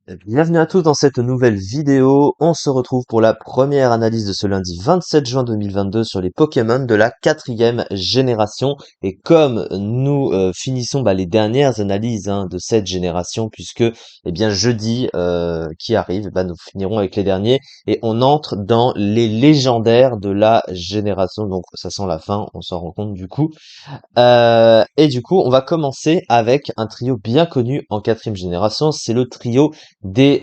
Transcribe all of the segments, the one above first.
Bienvenue à tous dans cette nouvelle vidéo. On se retrouve pour la première analyse de ce lundi 27 juin 2022 sur les Pokémon de la 4e génération. Et comme nous finissons les dernières analyses de cette génération, puisque jeudi qui arrive, nous finirons avec les derniers et on entre dans les légendaires de la génération. Donc ça sent la fin, on s'en rend compte du coup. Et du coup, on va commencer avec un trio bien connu en 4e génération. C'est le trio des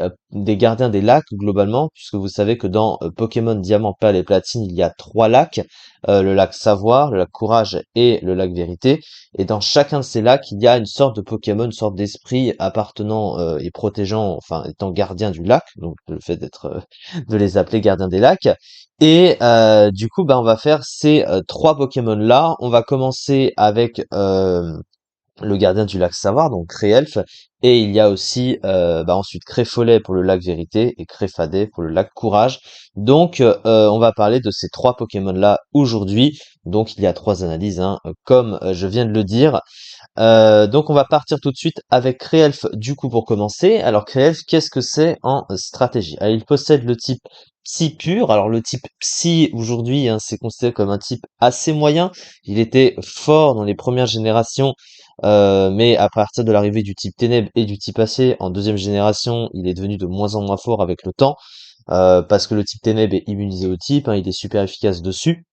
gardiens des lacs, globalement, puisque vous savez que dans Pokémon Diamant, Perle et Platine, il y a 3 lacs. Le lac Savoir, le lac Courage et le lac Vérité. Et dans chacun de ces lacs, il y a une sorte de Pokémon, une sorte d'esprit appartenant et protégeant, enfin étant gardien du lac. Donc le fait de les appeler gardiens des lacs. Et du coup, on va faire ces 3 Pokémon-là. On va commencer avec le gardien du lac Savoir, donc Créelf. Et il y a aussi ensuite Créfolet pour le lac Vérité et Créfadet pour le lac Courage. Donc on va parler de ces 3 Pokémon-là aujourd'hui. Donc il y a 3 analyses, comme je viens de le dire. Donc on va partir tout de suite avec Créelf du coup pour commencer. Alors Créelf, qu'est-ce que c'est en stratégie? Alors, il possède le type Psy pur. Alors le type Psy aujourd'hui, c'est considéré comme un type assez moyen. Il était fort dans les premières générations, mais à partir de l'arrivée du type Ténèbres et du type Acier en 2e génération, il est devenu de moins en moins fort avec le temps, parce que le type Ténèbres est immunisé au type, il est super efficace dessus.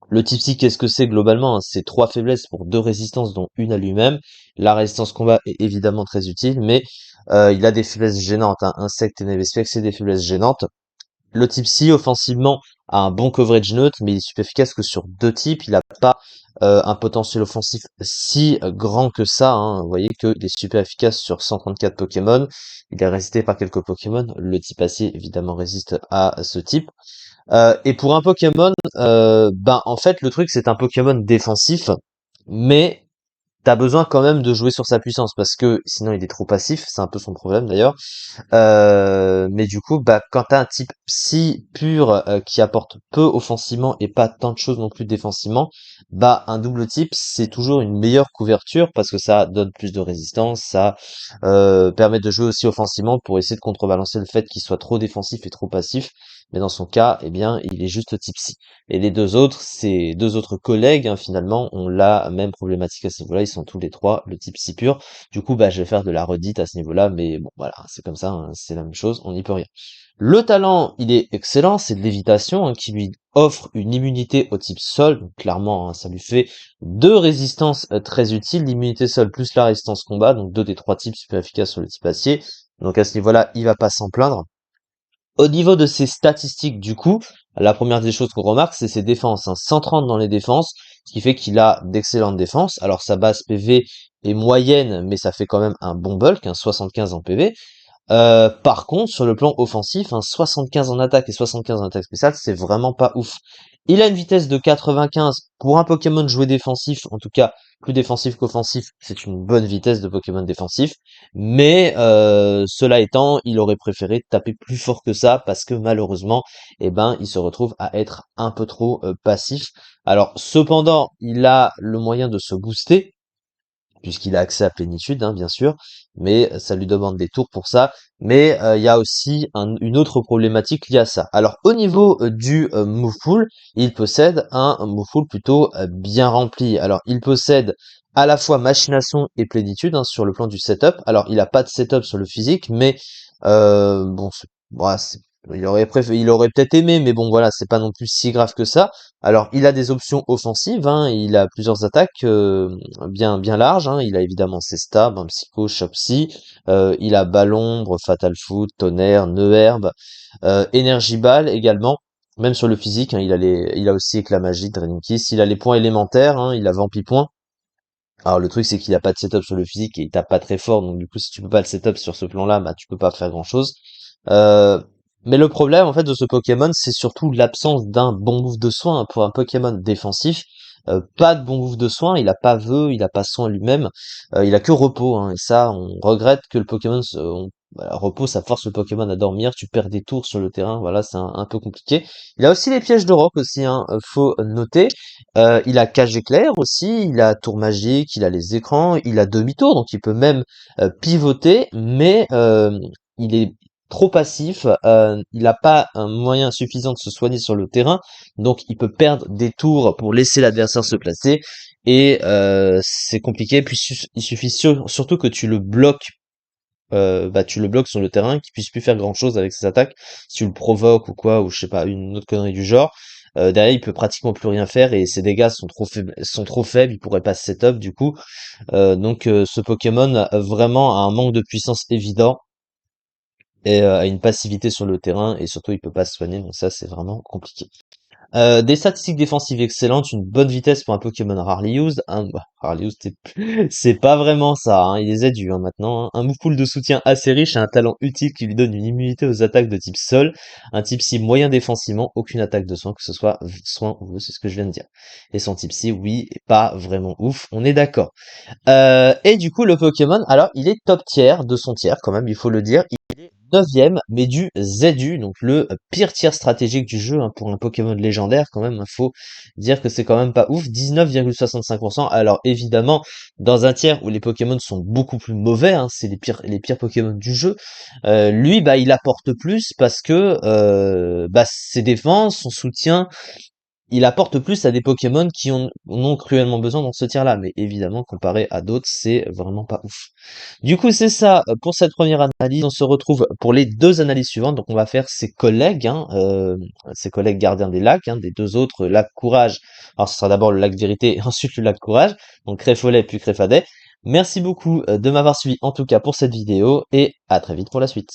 Le type psy, qu'est-ce que c'est globalement? C'est 3 faiblesses pour 2 résistances, dont une à lui-même. La résistance combat est évidemment très utile, mais il a des faiblesses gênantes. Insectes et Nevespec, c'est des faiblesses gênantes. Le type psy, offensivement, a un bon coverage neutre, mais il est super efficace que sur 2 types. Il n'a pas un potentiel offensif si grand que ça. Vous voyez qu'il est super efficace sur 134 Pokémon. Il est résisté par quelques Pokémon. Le type acier, évidemment, résiste à ce type. Et pour un Pokémon, en fait, le truc, c'est un Pokémon défensif, mais t'as besoin quand même de jouer sur sa puissance, parce que sinon il est trop passif, c'est un peu son problème d'ailleurs. Mais du coup, quand t'as un type psy pur qui apporte peu offensivement et pas tant de choses non plus défensivement, un double type c'est toujours une meilleure couverture parce que ça donne plus de résistance, ça permet de jouer aussi offensivement pour essayer de contrebalancer le fait qu'il soit trop défensif et trop passif. Mais dans son cas, il est juste type psy. Et les deux autres, ces 2 autres collègues, finalement, ont la même problématique à ce niveau-là. Ils sont tous les 3 le type psy pur. Du coup, je vais faire de la redite à ce niveau-là, mais bon, voilà, c'est comme ça, c'est la même chose, on n'y peut rien. Le talent, il est excellent, c'est de l'évitation, qui lui offre une immunité au type sol. Donc, clairement, ça lui fait 2 résistances très utiles, l'immunité sol plus la résistance combat, donc 2 des 3 types super efficaces sur le type acier. Donc à ce niveau-là, il va pas s'en plaindre. Au niveau de ses statistiques, du coup, la première des choses qu'on remarque, c'est ses défenses. 130 dans les défenses, ce qui fait qu'il a d'excellentes défenses. Alors sa base PV est moyenne, mais ça fait quand même un bon bulk, 75 en PV. Par contre, sur le plan offensif, 75 en attaque et 75 en attaque spéciale, c'est vraiment pas ouf. Il a une vitesse de 95 pour un Pokémon joué défensif, en tout cas plus défensif qu'offensif, c'est une bonne vitesse de Pokémon défensif. Mais cela étant, il aurait préféré taper plus fort que ça parce que malheureusement, il se retrouve à être un peu trop passif. Alors cependant, il a le moyen de se booster puisqu'il a accès à plénitude, bien sûr, mais ça lui demande des tours pour ça. Mais il y a aussi une autre problématique liée à ça. Alors au niveau du move pool, il possède un move pool plutôt bien rempli. Alors il possède à la fois machination et plénitude sur le plan du setup. Alors il a pas de setup sur le physique, mais bon, il aurait peut-être aimé, mais bon voilà, c'est pas non plus si grave que ça. Alors, il a des options offensives, il a plusieurs attaques bien larges. Il a évidemment ses stabs, Psycho, Shock Psy. Il a Ballombre, Fatal Foot, Tonnerre, Neuherbe, Énergie Ball également. Même sur le physique, il a aussi Éclat Magique, Draining Kiss. Il a les points élémentaires, il a Vampipoint. Alors le truc c'est qu'il a pas de setup sur le physique et il tape pas très fort, donc du coup si tu peux pas le setup sur ce plan-là, tu peux pas faire grand-chose. Euh, mais le problème en fait de ce Pokémon, c'est surtout l'absence d'un bon move de soin pour un Pokémon défensif. Pas de bon move de soin, il a pas vœu, il a pas soin lui-même, il a que repos, et ça on regrette que le Pokémon repos ça force le Pokémon à dormir, tu perds des tours sur le terrain, voilà c'est un peu compliqué. Il a aussi les pièges de roc aussi, faut noter. Il a cage éclair aussi, il a tour magique, il a les écrans, il a demi-tour, donc il peut même pivoter, mais il est trop passif, il a pas un moyen suffisant de se soigner sur le terrain, donc il peut perdre des tours pour laisser l'adversaire se placer et c'est compliqué. Puis il suffit surtout que tu le bloques, bah, tu le bloques sur le terrain, qu'il puisse plus faire grand-chose avec ses attaques. Si tu le provoques ou quoi, ou je sais pas, une autre connerie du genre, derrière il peut pratiquement plus rien faire et ses dégâts sont trop faibles, il pourrait pas se setup du coup. Donc ce Pokémon vraiment a un manque de puissance évident et a une passivité sur le terrain et surtout il peut pas se soigner, donc ça c'est vraiment compliqué. Des statistiques défensives excellentes, une bonne vitesse pour un Pokémon rarely used. Rarely used, c'est pas vraiment ça, hein, il les a dus hein, maintenant. Hein. Un move pool de soutien assez riche et un talent utile qui lui donne une immunité aux attaques de type sol. Un type C moyen défensivement, aucune attaque de soin, que ce soit soin ou c'est ce que je viens de dire. Et son type C, oui, est pas vraiment ouf, on est d'accord. Et du coup, le Pokémon, alors, il est top tier de son tiers, quand même, il faut le dire. Il est 9e, mais du ZU, donc le pire tiers stratégique du jeu, hein, pour un Pokémon légendaire, quand même, il faut dire que c'est quand même pas ouf. 19,65%. Alors, évidemment, dans un tiers où les Pokémon sont beaucoup plus mauvais, hein, c'est les pires Pokémon du jeu, lui, bah, il apporte plus parce que, bah, ses défenses, son soutien, il apporte plus à des Pokémon qui en ont cruellement besoin dans ce tiers-là, mais évidemment, comparé à d'autres, c'est vraiment pas ouf. Du coup, c'est ça pour cette première analyse. On se retrouve pour les deux analyses suivantes. Donc, on va faire ses collègues gardiens des lacs, hein, des deux autres, lac Courage. Alors, ce sera d'abord le lac Vérité et ensuite le lac Courage. Donc, Créfolet puis Créfadet. Merci beaucoup de m'avoir suivi en tout cas pour cette vidéo et à très vite pour la suite.